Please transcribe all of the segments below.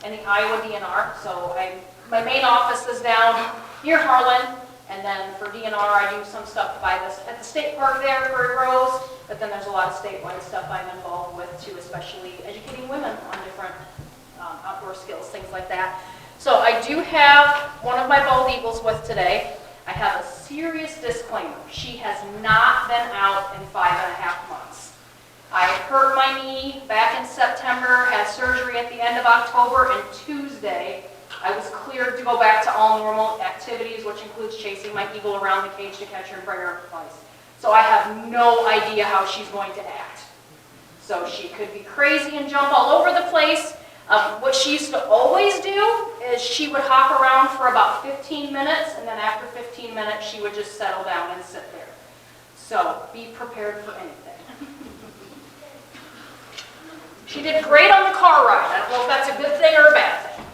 and the Iowa DNR. So my main office is down near Harlan, and then for DNR I do some stuff at the state park there, Prairie Rose, but then there's a lot of statewide stuff I'm involved with too, especially educating women on different outdoor skills, things like that. So I do have one of my bald eagles with today. I have a serious disclaimer. She has not been out in 5.5 months. I hurt my knee back in September, had surgery at the end of October, and Tuesday I was cleared to go back to all normal activities, which includes chasing my eagle around the cage to catch her and bring her up twice. So I have no idea how she's going to act. So she could be crazy and jump all over the place. What she used to always do is she would hop around for about 15 minutes, and then after 15 minutes she would just settle down and sit there. So be prepared for anything. She did great on the car ride. I don't know if that's a good thing or a bad thing.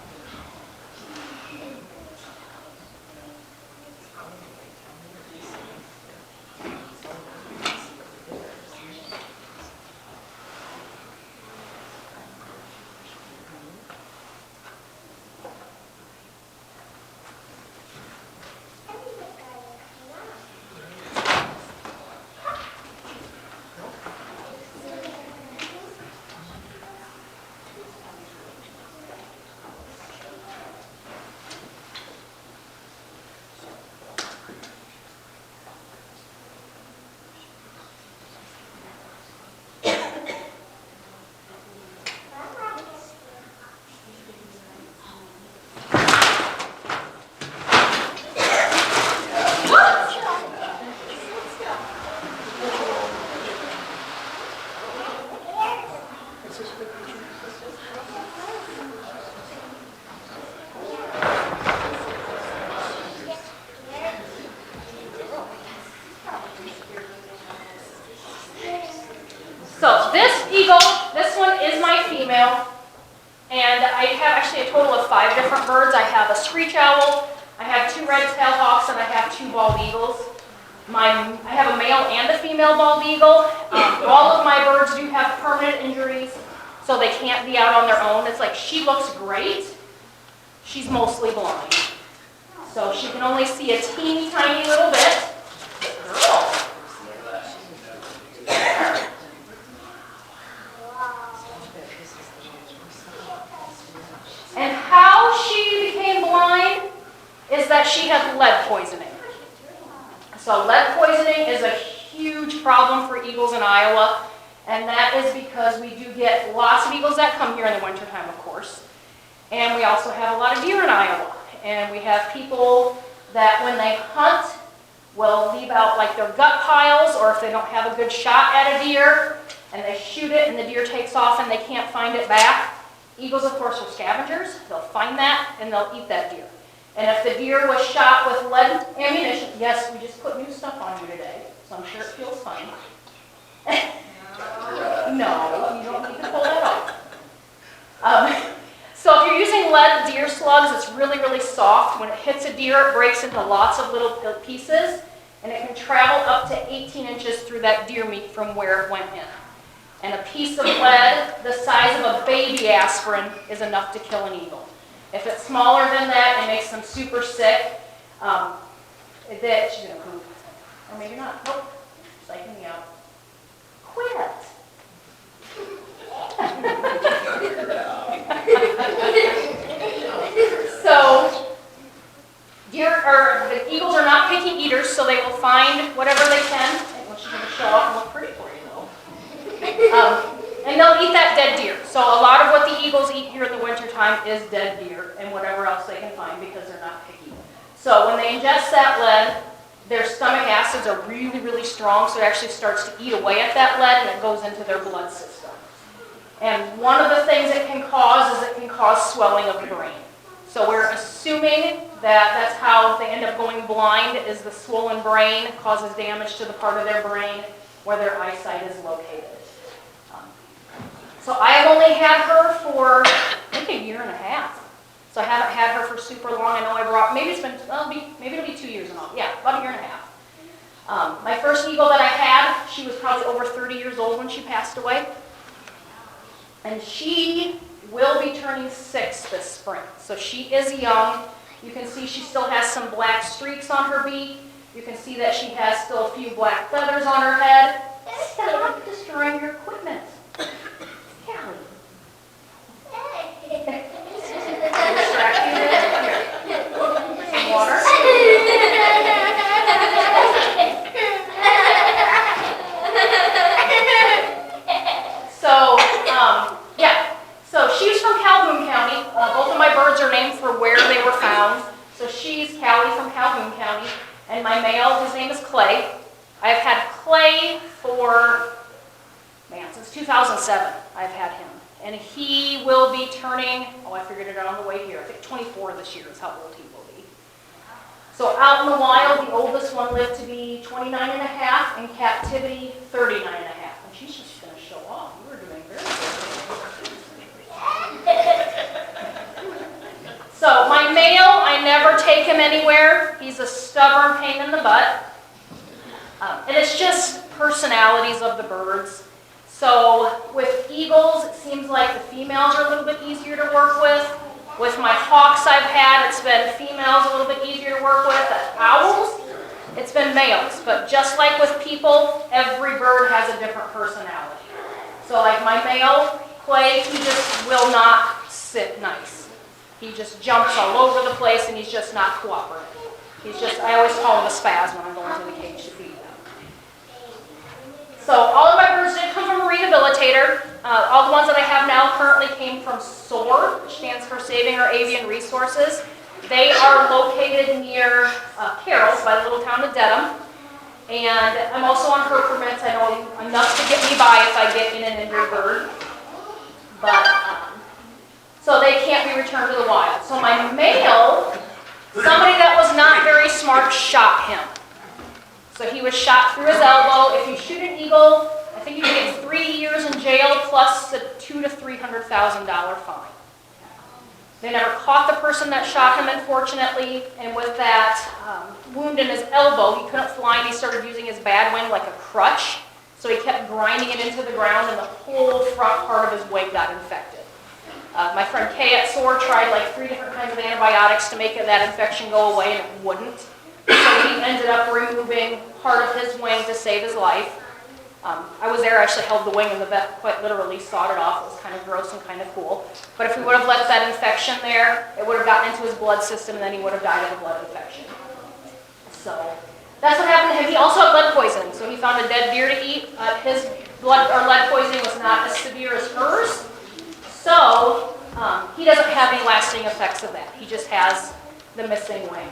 So this eagle, this one is my female, and I have actually a total of 5 different birds. I have a screech owl, I have 2 red-tailed hawks, and I have 2 bald eagles. I have a male and a female bald eagle. All of my birds do have permanent injuries, so they can't be out on their own. It's like she looks great, she's mostly blind. So she can only see a teeny tiny little bit. Girl. And how she became blind is that she had lead poisoning. So lead poisoning is a huge problem for eagles in Iowa, and that is because we do get lots of eagles that come here in the wintertime, of course. And we also have a lot of deer in Iowa. And we have people that when they hunt will leave out like their gut piles, or if they don't have a good shot at a deer and they shoot it and the deer takes off and they can't find it back. Eagles, of course, are scavengers. They'll find that and they'll eat that deer. And if the deer was shot with lead ammunition, yes, we just put new stuff on you today, so I'm sure it feels fine. No, you don't need to pull that off. So if you're using lead deer slugs, it's really, really soft. When it hits a deer, it breaks into lots of little pieces, and it can travel up to 18 inches through that deer meat from where it went in. And a piece of lead the size of a baby aspirin is enough to kill an eagle. If it's smaller than that, it makes them super sick. She's gonna poop. Or maybe not. Nope. Psyching me out. Quit. So, the eagles are not picky eaters, so they will find whatever they can. Well, she's gonna show off and look pretty for you, though. And they'll eat that dead deer. So a lot of what the eagles eat here in the wintertime is dead deer and whatever else they can find because they're not picky. So when they ingest that lead, their stomach acids are really, really strong, so it actually starts to eat away at that lead and it goes into their blood system. And one of the things it can cause is it can cause swelling of the brain. So we're assuming that that's how they end up going blind, is the swollen brain causes damage to the part of their brain where their eyesight is located. So I have only had her for, I think, a year and a half. So I haven't had her for super long. I know I brought, maybe it'll be 2 years and all. Yeah, about a year and a half. My first eagle that I had, she was probably over 30 years old when she passed away. And she will be turning 6 this spring. So she is young. You can see she still has some black streaks on her beak. You can see that she has still a few black feathers on her head. Stop destroying your equipment. Callie. Distract you a bit. Here. Some water. So, yeah. So she's from Calhoun County. Both of my birds are named for where they were found. So she's Callie from Calhoun County. And my male, his name is Clay. I've had Clay for, since 2007 I've had him. And he will be turning, I figured it out on the way here, I think 24 this year is how old he will be. So out in the wild, the oldest one lived to be 29 and a half, in captivity 39 and a half. And she's just going to show off. You were doing very good. So my male, I never take him anywhere. He's a stubborn pain in the butt. And it's just personalities of the birds. So with eagles, it seems like the females are a little bit easier to work with. With my hawks I've had, it's been females a little bit easier to work with. The owls, it's been males. But just like with people, every bird has a different personality. So like my male, Clay, he just will not sit nice. He just jumps all over the place and he's just not cooperative. He's just, I always call him a spaz when I'm going to the cage to feed them. So all of my birds did come from a rehabilitator. All the ones that I have now currently came from SOAR, which stands for Saving Our Avian Resources. They are located near Carroll's by the little town of Dedham. And I'm also on her permits. I know enough to get me by if I get in an injured bird. But, so they can't be returned to the wild. So my male, somebody that was not very smart shot him. So he was shot through his elbow. If you shoot an eagle, I think you can get 3 years in jail plus a $200,000 to $300,000 fine. They never caught the person that shot him, unfortunately. And with that wound in his elbow, he couldn't fly, and he started using his bad wing like a crutch. So he kept grinding it into the ground, and the whole front part of his wing got infected. My friend Kay at SOAR tried like 3 different kinds of antibiotics to make that infection go away, and it wouldn't. So he ended up removing part of his wing to save his life. I was there, I actually held the wing, and the vet quite literally sawed it off. It was kind of gross and kind of cool. But if we would have left that infection there, it would have gotten into his blood system, and then he would have died of a blood infection. So that's what happened to him. He also had lead poisoning, so he found a dead deer to eat. His blood or lead poisoning was not as severe as hers. So he doesn't have any lasting effects of that. He just has the missing wing.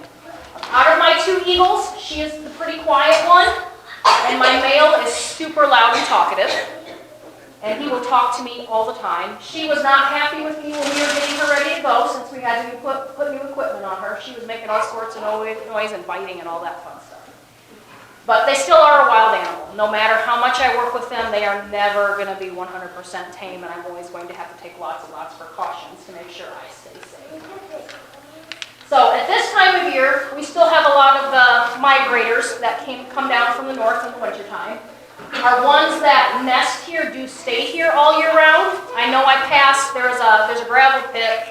Out of my 2 eagles, she is the pretty quiet one, and my male is super loud and talkative, and he will talk to me all the time. She was not happy with me when we were getting her ready to go, since we had to put new equipment on her. She was making all sorts of noise and biting and all that fun stuff. But they still are a wild animal. No matter how much I work with them, they are never going to be 100% tame, and I'm always going to have to take lots and lots of precautions to make sure I stay safe. So at this time of year, we still have a lot of the migrators that come down from the north in the wintertime. Our ones that nest here do stay here all year round. I know I passed, there's a gravel pit,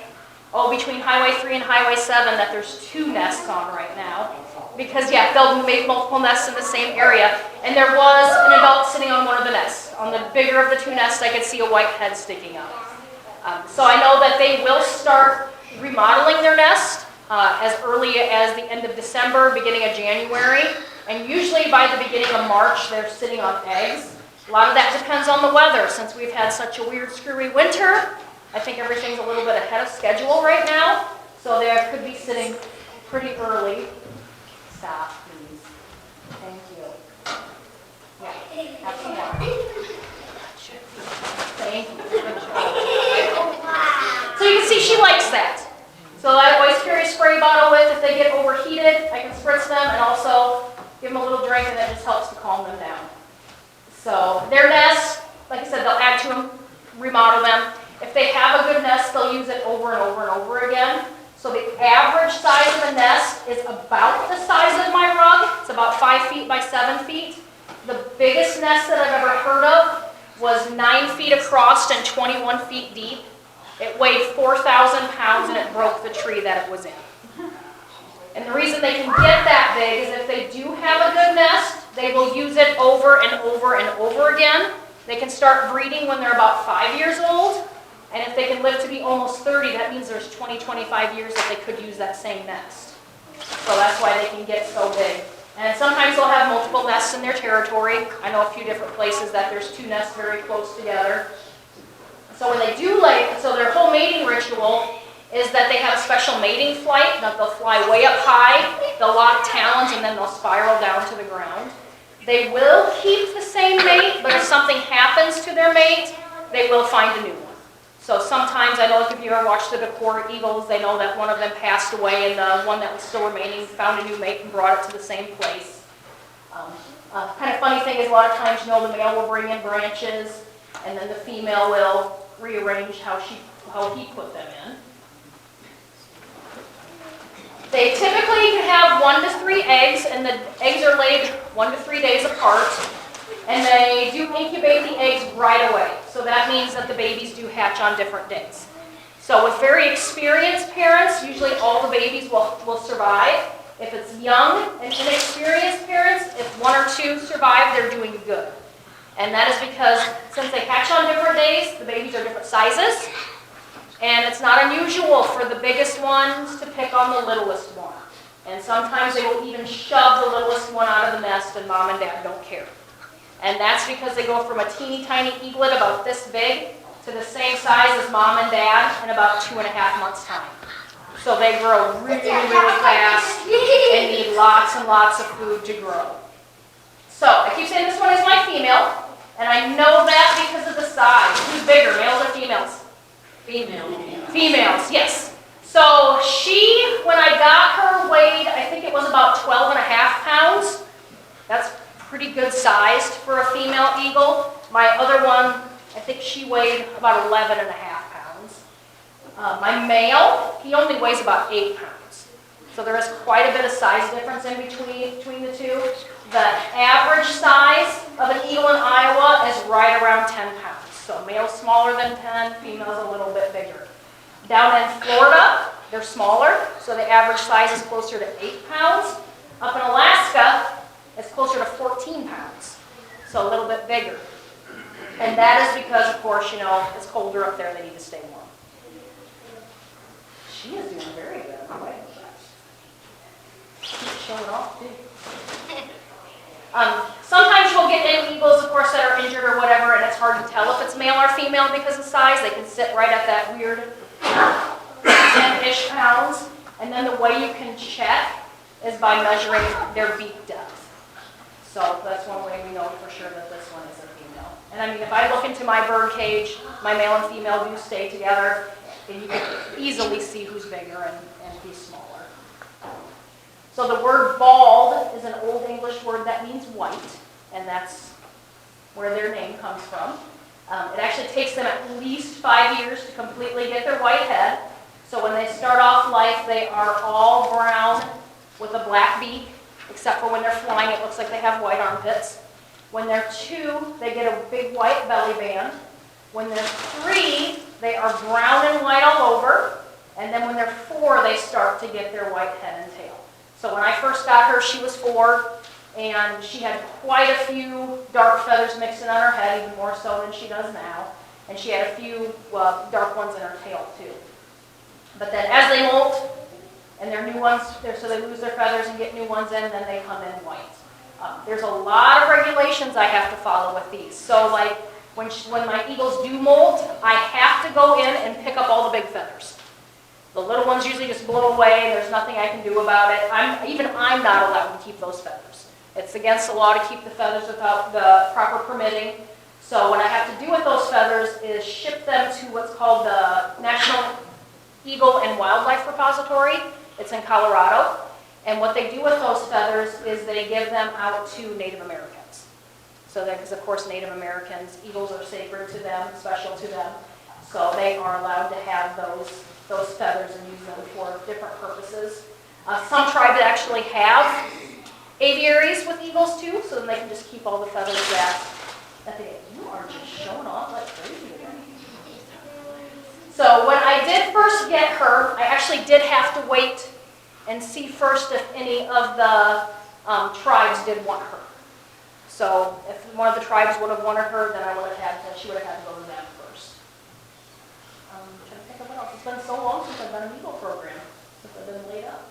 between Highway 3 and Highway 7 that there's 2 nests on right now. Because yeah, they'll make multiple nests in the same area. And there was an adult sitting on one of the nests. On the bigger of the 2 nests, I could see a white head sticking up. So I know that they will start remodeling their nest as early as the end of December, beginning of January. And usually by the beginning of March, they're sitting on eggs. A lot of that depends on the weather. Since we've had such a weird, screwy winter, I think everything's a little bit ahead of schedule right now. So they could be sitting pretty early. Stop, please. Thank you. Yeah, have some water. Thank you. So you can see she likes that. So I always carry a spray bottle with. If they get overheated, I can spritz them and also give them a little drink, and that just helps to calm them down. So their nest, like I said, they'll add to them, remodel them. If they have a good nest, they'll use it over and over and over again. So the average size of a nest is about the size of my rug. It's about 5 feet by 7 feet. The biggest nest that I've ever heard of was 9 feet across and 21 feet deep. It weighed 4,000 pounds and it broke the tree that it was in. And the reason they can get that big is if they do have a good nest, they will use it over and over and over again. They can start breeding when they're about 5 years old. And if they can live to be almost 30, that means there's 20, 25 years that they could use that same nest. So that's why they can get so big. And sometimes they'll have multiple nests in their territory. I know a few different places that there's 2 nests very close together. So when they do lay, so their whole mating ritual is that they have a special mating flight. That they'll fly way up high, they'll lock talons, and then they'll spiral down to the ground. They will keep the same mate, but if something happens to their mate, they will find a new one. So sometimes, I know if you ever watched the Decor Eagles, they know that one of them passed away and the one that was still remaining found a new mate and brought it to the same place. Kind of funny thing is a lot of times, you know, the male will bring in branches and then the female will rearrange how he put them in. They typically can have 1 to 3 eggs, and the eggs are laid 1 to 3 days apart. And they do incubate the eggs right away. So that means that the babies do hatch on different days. So with very experienced parents, usually all the babies will survive. If it's young and inexperienced parents, if 1 or 2 survive, they're doing good. And that is because since they hatch on different days, the babies are different sizes. And it's not unusual for the biggest ones to pick on the littlest one. And sometimes they will even shove the littlest one out of the nest and mom and dad don't care. And that's because they go from a teeny tiny eaglet about this big to the same size as mom and dad in about 2.5 months' time. So they grow really, really fast and need lots and lots of food to grow. So I keep saying this one is my female, and I know that because of the size. Who's bigger, males or females? Females, yes. So she, when I got her, weighed, I think it was about 12.5 pounds. That's pretty good sized for a female eagle. My other one, I think she weighed about 11.5 pounds. My male, he only weighs about 8 pounds. So there is quite a bit of size difference in between the two. The average size of an eagle in Iowa is right around 10 pounds. So male's smaller than 10, female's a little bit bigger. Down in Florida, they're smaller, so the average size is closer to 8 pounds. Up in Alaska, it's closer to 14 pounds, so a little bit bigger. And that is because, of course, you know, it's colder up there, they need to stay warm. She is doing very good. She's showing off, too. Sometimes you'll get in eagles, of course, that are injured or whatever, and it's hard to tell if it's male or female because of size. They can sit right at that weird 10-ish pounds. And then the way you can check is by measuring their beak depth. So that's one way we know for sure that this one is a female. And I mean, if I look into my bird cage, my male and female do stay together, and you can easily see who's bigger and who's smaller. So the word bald is an Old English word that means white, and that's where their name comes from. It actually takes them at least 5 years to completely get their white head. So when they start off life, they are all brown with a black beak, except for when they're flying, it looks like they have white armpits. When they're 2, they get a big white belly band. When they're 3, they are brown and white all over. And then when they're 4, they start to get their white head and tail. So when I first got her, she was 4, and she had quite a few dark feathers mixing on her head, even more so than she does now. And she had a few dark ones in her tail, too. But then as they molt, and their new ones, so they lose their feathers and get new ones in, then they come in white. There's a lot of regulations I have to follow with these. So like when my eagles do molt, I have to go in and pick up all the big feathers. The little ones usually just blow away, and there's nothing I can do about it. I'm not allowed to keep those feathers. It's against the law to keep the feathers without the proper permitting. So what I have to do with those feathers is ship them to what's called the National Eagle and Wildlife Repository. It's in Colorado. And what they do with those feathers is they give them out to Native Americans. So that, because of course Native Americans, eagles are sacred to them, special to them. So they are allowed to have those feathers and use them for different purposes. Some tribes actually have aviaries with eagles too, so then they can just keep all the feathers that they get. You are just showing off like crazy today. So when I did first get her, I actually did have to wait and see first if any of the tribes did want her. So if one of the tribes would have wanted her, then she would have had to go to them first. I'm trying to think of what else. It's been so long since I've done an Eagle program, since I've been laid up.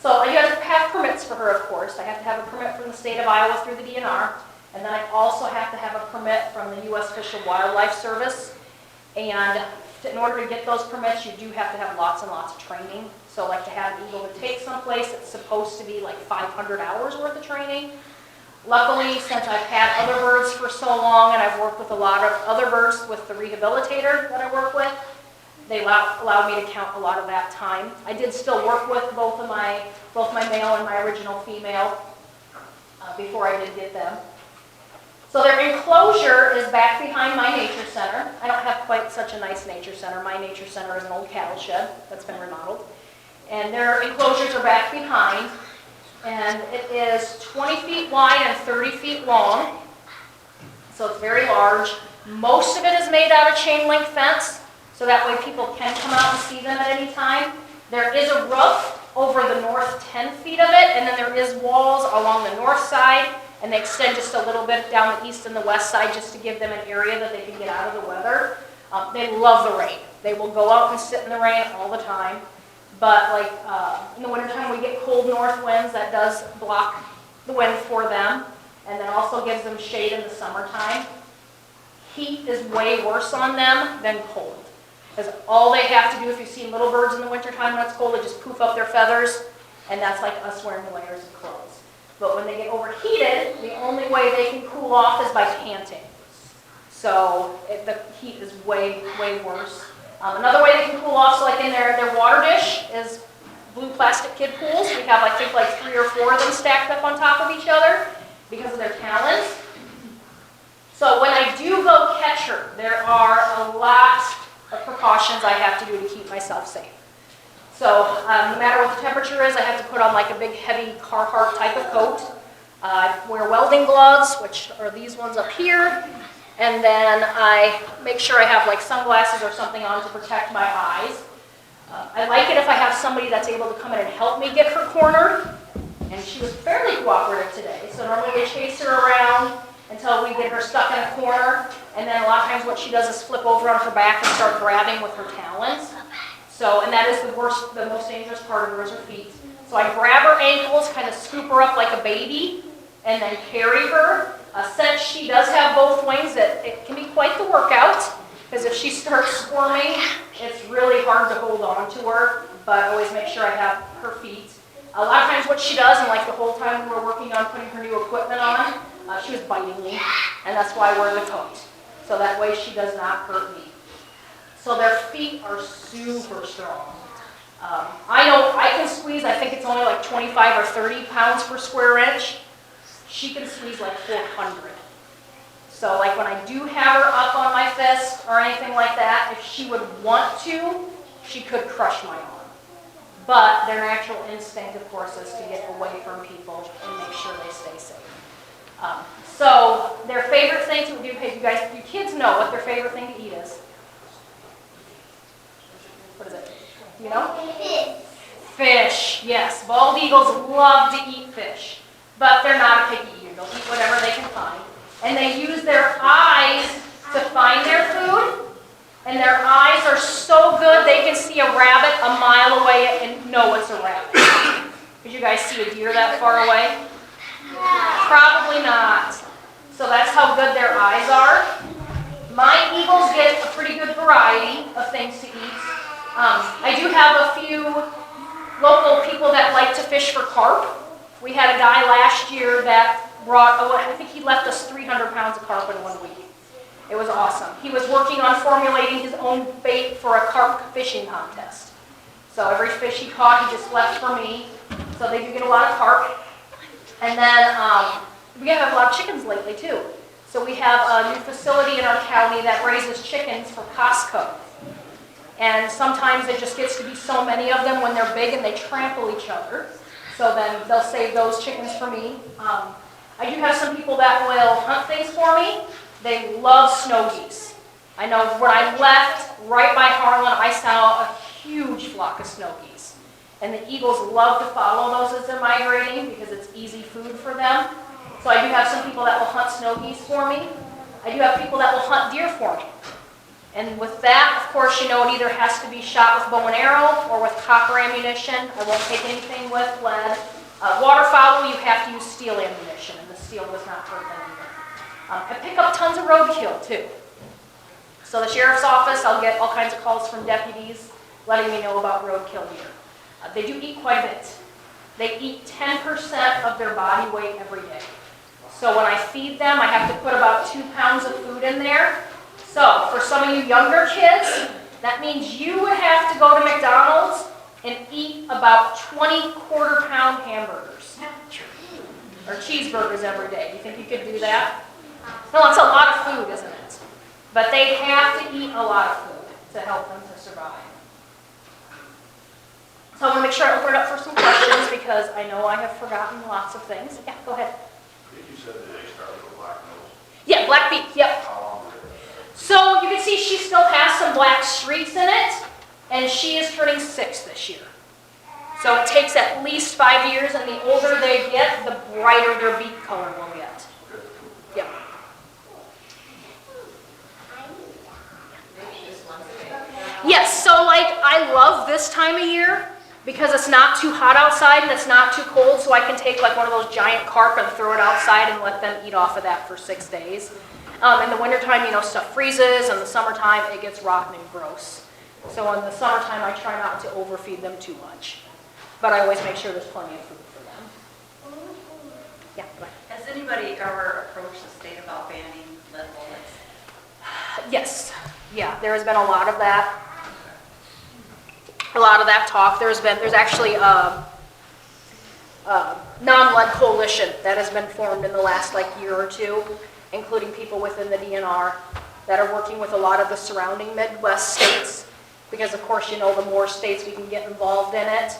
So I do have to have permits for her, of course. I have to have a permit from the state of Iowa through the DNR, and then I also have to have a permit from the U.S. Fish and Wildlife Service. And in order to get those permits, you do have to have lots and lots of training. So like to have an eagle to take someplace, it's supposed to be like 500 hours worth of training. Luckily, since I've had other birds for so long, and I've worked with a lot of other birds with the rehabilitator that I work with, they allowed me to count a lot of that time. I did still work with both my male and my original female before I did get them. So their enclosure is back behind my nature center. I don't have quite such a nice nature center. My nature center is an old cattle shed that's been remodeled. And their enclosures are back behind. And it is 20 feet wide and 30 feet long. So it's very large. Most of it is made out of chain link fence, so that way people can come out and see them at any time. There is a roof over the north 10 feet of it, and then there is walls along the north side, and they extend just a little bit down the east and the west side just to give them an area that they can get out of the weather. They love the rain. They will go out and sit in the rain all the time. But like in the wintertime, we get cold north winds. That does block the wind for them, and then also gives them shade in the summertime. Heat is way worse on them than cold. Because all they have to do, if you see little birds in the wintertime when it's cold, they just poof up their feathers, and that's like us wearing layers of clothes. But when they get overheated, the only way they can cool off is by panting. So the heat is way, way worse. Another way they can cool off, so like in their water dish, is blue plastic kid pools. We have, I think, like 3 or 4 of them stacked up on top of each other because of their talons. So when I do go catch her, there are a lot of precautions I have to do to keep myself safe. So no matter what the temperature is, I have to put on like a big heavy Carhartt type of coat. I wear welding gloves, which are these ones up here. And then I make sure I have like sunglasses or something on to protect my eyes. I like it if I have somebody that's able to come in and help me get her cornered. And she was fairly cooperative today. So normally we chase her around until we get her stuck in a corner. And then a lot of times what she does is flip over on her back and start grabbing with her talons. So, and that is the most dangerous part of her is her feet. So I grab her ankles, kind of scoop her up like a baby, and then carry her. Since she does have both wings, it can be quite the workout, because if she starts squirming, it's really hard to hold on to her, but I always make sure I have her feet. A lot of times what she does, and like the whole time we were working on putting her new equipment on, she was biting me, and that's why I wear the coat. So that way she does not hurt me. So their feet are super strong. I know I can squeeze, I think it's only like 25 or 30 pounds per square inch. She can squeeze like 400. So like when I do have her up on my fist or anything like that, if she would want to, she could crush my arm. But their natural instinct, of course, is to get away from people and make sure they stay safe. So their favorite thing to do, hey, you kids know what their favorite thing to eat is. What is it? You know? Fish, yes. Bald eagles love to eat fish. But they're not a picky eater. They'll eat whatever they can find. And they use their eyes to find their food. And their eyes are so good, they can see a rabbit a mile away and know it's a rabbit. Did you guys see a deer that far away? Probably not. So that's how good their eyes are. My eagles get a pretty good variety of things to eat. I do have a few local people that like to fish for carp. We had a guy last year that brought, I think he left us 300 pounds of carp in 1 week. It was awesome. He was working on formulating his own bait for a carp fishing contest. So every fish he caught, he just left for me. So they do get a lot of carp. And then we have a lot of chickens lately too. So we have a new facility in our county that raises chickens for Costco. And sometimes it just gets to be so many of them when they're big and they trample each other. So then they'll save those chickens for me. I do have some people that will hunt things for me. They love snow geese. I know when I left right by Harlan, I saw a huge flock of snokies. And the eagles love to follow those as they're migrating because it's easy food for them. So I do have some people that will hunt snokies for me. I do have people that will hunt deer for me. And with that, of course, you know, it either has to be shot with bow and arrow or with copper ammunition. I won't take anything with lead. Waterfowl, you have to use steel ammunition, and the steel does not hurt them either. I pick up tons of roadkill, too. So the sheriff's office, I'll get all kinds of calls from deputies letting me know about roadkill deer. They do eat quite a bit. They eat 10% of their body weight every day. So when I feed them, I have to put about 2 pounds of food in there. So for some of you younger kids, that means you would have to go to McDonald's and eat about 20 quarter-pound hamburgers or cheeseburgers every day. Do you think you could do that? No, it's a lot of food, isn't it? But they have to eat a lot of food to help them to survive. So I want to make sure I open it up for some questions because I know I have forgotten lots of things. Yeah, go ahead. You said that they started with black nose. Yeah, black beak, yep. How long did it? So you can see she still has some black streaks in it, and she is turning 6 this year. So it takes at least 5 years, and the older they get, the brighter their beak color will get. Yep. Yes, so like I love this time of year because it's not too hot outside and it's not too cold, so I can take like one of those giant carp and throw it outside and let them eat off of that for 6 days. In the wintertime, you know, stuff freezes, and the summertime, it gets rotten and gross. So in the summertime, I try not to overfeed them too much. But I always make sure there's plenty of food for them. Yeah, go ahead. Has anybody ever approached the state about banning lead bullets? Yes. Yeah, there has been a lot of that. A lot of that talk. There's actually a non-lead coalition that has been formed in the last year or two, including people within the DNR that are working with a lot of the surrounding Midwest states, because of course, you know, the more states we can get involved in it,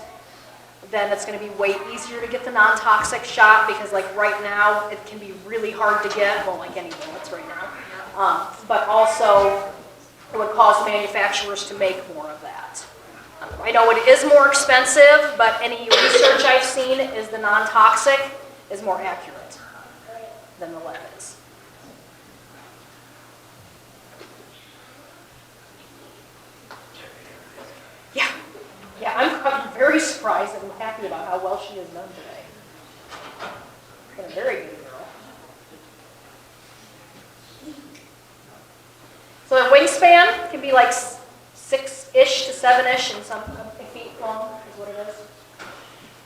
then it's going to be way easier to get the non-toxic shot, because like right now, it can be really hard to get, well, like any bullets right now, but also it would cause manufacturers to make more of that. I know it is more expensive, but any research I've seen is the non-toxic is more accurate than the lead is. Yeah, I'm very surprised and happy about how well she has done today. Been a very good girl. So the wingspan can be like 6-ish to 7-ish and some feet long is what it is.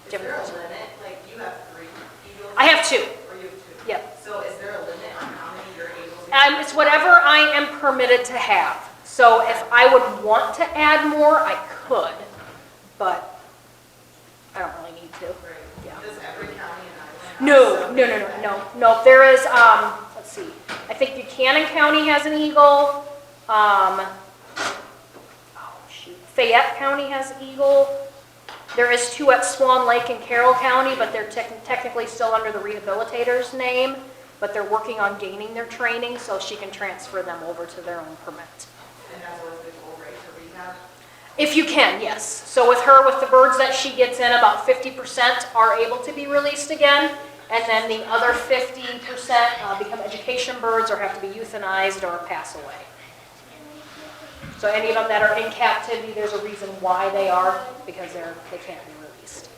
Is there a limit? Like you have 3 eagles? I have 2. Or you have 2? Yep. So is there a limit on how many you're able to It's whatever I am permitted to have. So if I would want to add more, I could, but I don't really need to. Right. Yeah. Does every county in Iowa have No. There is, let's see, I think Buchanan County has an eagle. Fayette County has eagle. There is 2 at Swan Lake and Carroll County, but they're technically still under the rehabilitator's name, but they're working on gaining their training so she can transfer them over to their own permit. And that's always the goal, right, for rehab? If you can, yes. So with her, with the birds that she gets in, about 50% are able to be released again, and then the other 50% become education birds or have to be euthanized or pass away. So any of them that are in captivity, there's a reason why they are, because they can't be released.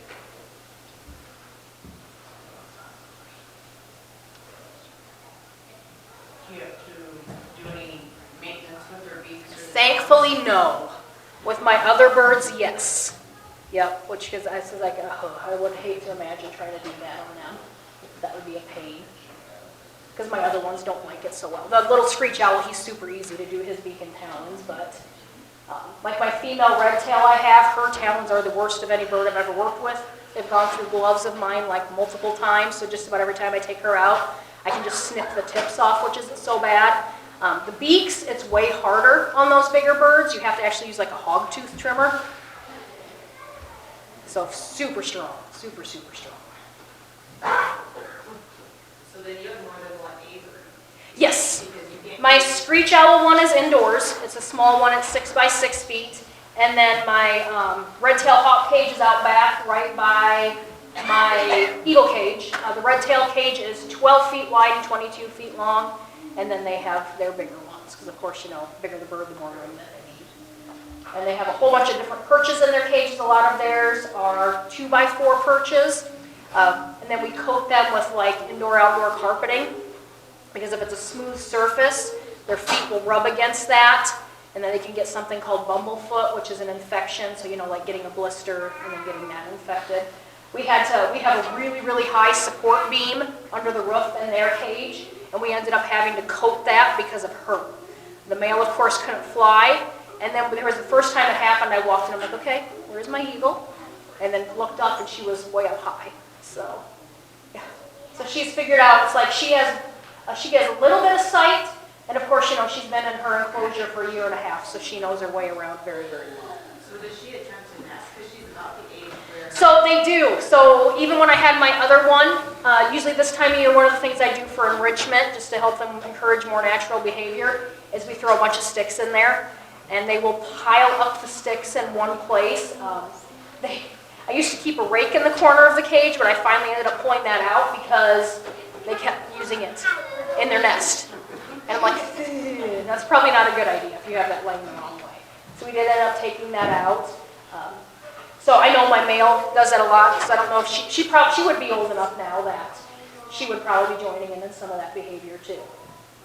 Do you have to do any maintenance with their beaks? Thankfully, no. With my other birds, yes. Yep, which because I was like, I would hate to imagine trying to do that on them. That would be a pain. Because my other ones don't like it so well. The little screech owl, he's super easy to do his beak and talons, but like my female red tail I have, her talons are the worst of any bird I've ever worked with. They've gone through gloves of mine like multiple times, so just about every time I take her out, I can just snip the tips off, which isn't so bad. The beaks, it's way harder on those bigger birds. You have to actually use like a hog tooth trimmer. So super strong, super strong. So then you have more than one neighbor. Yes. Because you can't My screech owl one is indoors. It's a small one. It's 6 by 6 feet. And then my red-tailed hawk cage is out back, right by my eagle cage. The red-tailed cage is 12 feet wide and 22 feet long. And then they have their bigger ones, because of course, you know, bigger the bird, the more room that they need. And they have a whole bunch of different perches in their cages. A lot of theirs are 2 by 4 perches. And then we coat them with like indoor-outdoor carpeting, because if it's a smooth surface, their feet will rub against that. And then they can get something called bumblefoot, which is an infection. So, you know, like getting a blister and then getting that infected. We have a really, really high support beam under the roof in their cage. And we ended up having to coat that because of her. The male, of course, couldn't fly. And then there was the first time it happened, I walked in, I'm like, okay, where's my eagle? And then looked up and she was way up high. So, yeah. So she's figured out, it's like she has a little bit of sight. And of course, you know, she's been in her enclosure for a year and a half, so she knows her way around very, very well. So does she attempt to nest? Because she's about the age where... So they do. So even when I had my other one, usually this time of year, one of the things I do for enrichment, just to help them encourage more natural behavior, is we throw a bunch of sticks in there, and they will pile up the sticks in one place. I used to keep a rake in the corner of the cage, but I finally ended up pulling that out because they kept using it in their nest. And I'm like, that's probably not a good idea if you have that laying the wrong way. So we did end up taking that out. So I know my male does that a lot, because I don't know if she would be old enough now that she would probably be joining in some of that behavior too.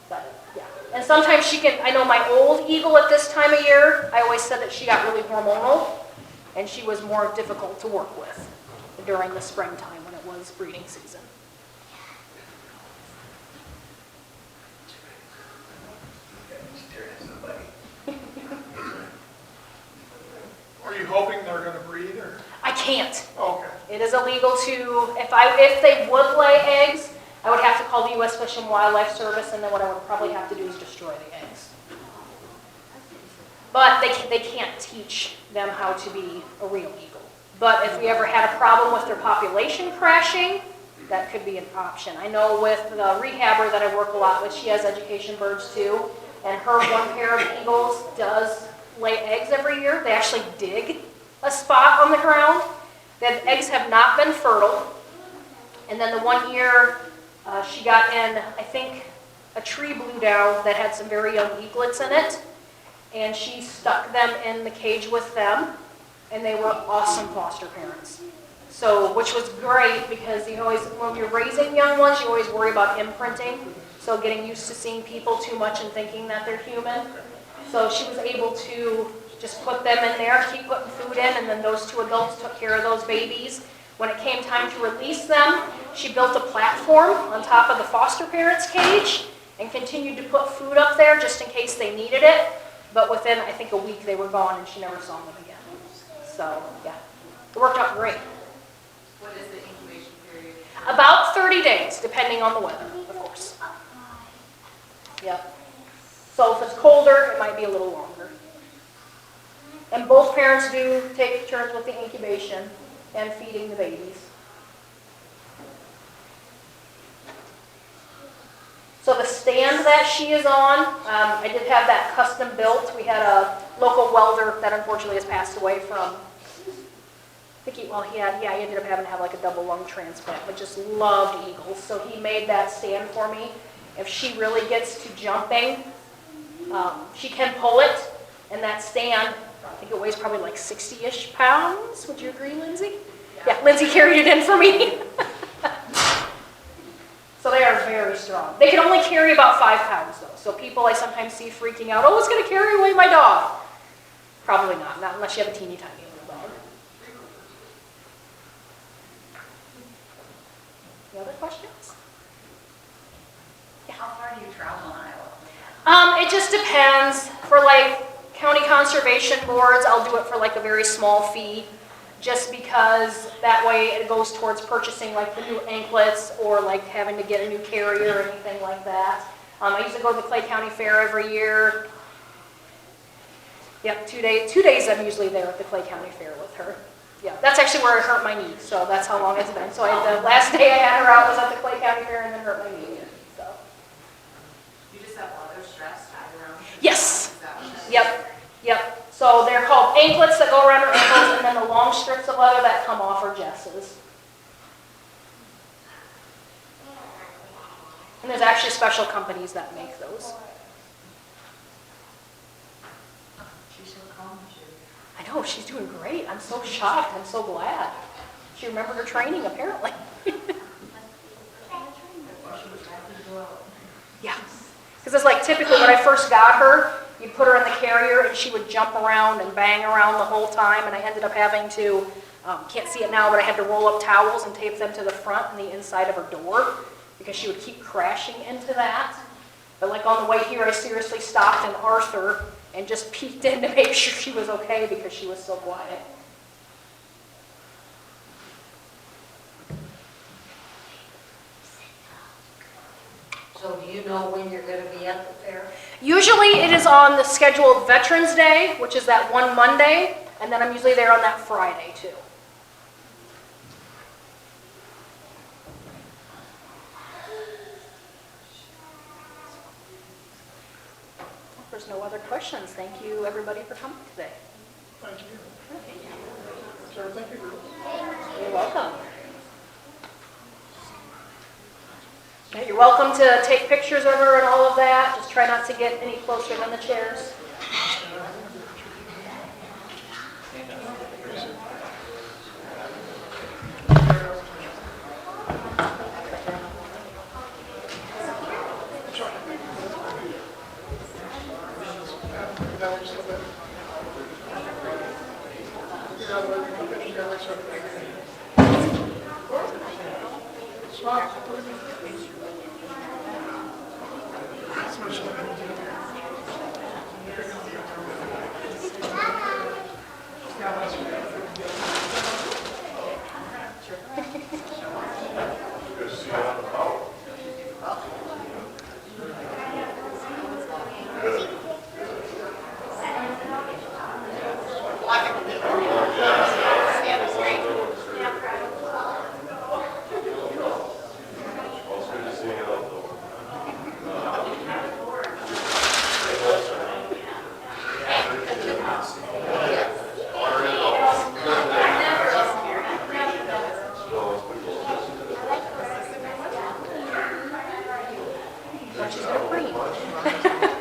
But yeah. And sometimes she can, I know my old eagle at this time of year, I always said that she got really hormonal, and she was more difficult to work with during the springtime when it was breeding season. Are you hoping they're going to breed, or? I can't. Okay. It is illegal to, if they would lay eggs, I would have to call the U.S. Fish and Wildlife Service, and then what I would probably have to do is destroy the eggs. But they can't teach them how to be a real eagle. But if we ever had a problem with their population crashing, that could be an option. I know with the rehabber that I work a lot with, she has education birds too, and her one pair of eagles does lay eggs every year. They actually dig a spot on the ground. The eggs have not been fertile. And then the one year she got in, I think, a tree blew down that had some very young eaglets in it. And she stuck them in the cage with them. And they were awesome foster parents. So, which was great, because you always, when you're raising young ones, you always worry about imprinting. So getting used to seeing people too much and thinking that they're human. So she was able to just put them in there, keep putting food in, and then those two adults took care of those babies. When it came time to release them, she built a platform on top of the foster parents' cage and continued to put food up there just in case they needed it. But within, I think, a week they were gone and she never saw them again. So, yeah, it worked out great. What is the incubation period? About 30 days, depending on the weather, of course. Yep. So if it's colder, it might be a little longer. And both parents do take turns with the incubation and feeding the babies. So the stand that she is on, I did have that custom built. We had a local welder that unfortunately has passed away from, he ended up having to have like a double lung transplant, but just loved eagles. So he made that stand for me. If she really gets to jumping, she can pull it, and that stand, I think it weighs probably like 60-ish pounds. Would you agree, Lindsay? Yeah, Lindsay carried it in for me. So they are very strong. They can only carry about 5 pounds, though. So people I sometimes see freaking out, oh, it's going to carry away my dog. Probably not unless you have a teeny tiny little dog. Any other questions? How far do you travel in Iowa? It just depends. For like county conservation boards, I'll do it for like a very small fee, just because that way it goes towards purchasing like the new anklets or like having to get a new carrier or anything like that. I usually go to the Clay County Fair every year. Yep, 2 days I'm usually there at the Clay County Fair with her. Yeah, that's actually where I hurt my knee, so that's how long it's been. So the last day I had her out was at the Clay County Fair and then hurt my knee. So. You just have other stress Yep. So they're called anklets that go around her ankles, and then the long strips of leather that come off are Jess's. And there's actually special companies that make those. She's so calm. I know, she's doing great. I'm so shocked. I'm so glad. She remembered her training, apparently. Yeah. Because it's like typically when I first got her, you'd put her in the carrier and she would jump around and bang around the whole time, and I ended up having to, can't see it now, but I had to roll up towels and tape them to the front and the inside of her door because she would keep crashing into that. But like on the way here, I seriously stopped in Arthur and just peeked in to make sure she was okay because she was so quiet. So do you know when you're going to be at the fair? Usually it is on the scheduled Veterans Day, which is that one Monday, and then I'm usually there on that Friday too. If there's no other questions, thank you everybody for coming today. Thank you. Sure, thank you. You're welcome. Okay, you're welcome to take pictures of her and all of that. Just try not to get any closer than the chairs. Good to see you out and about. Good. Well, it's good to see you out though. She's got a queen.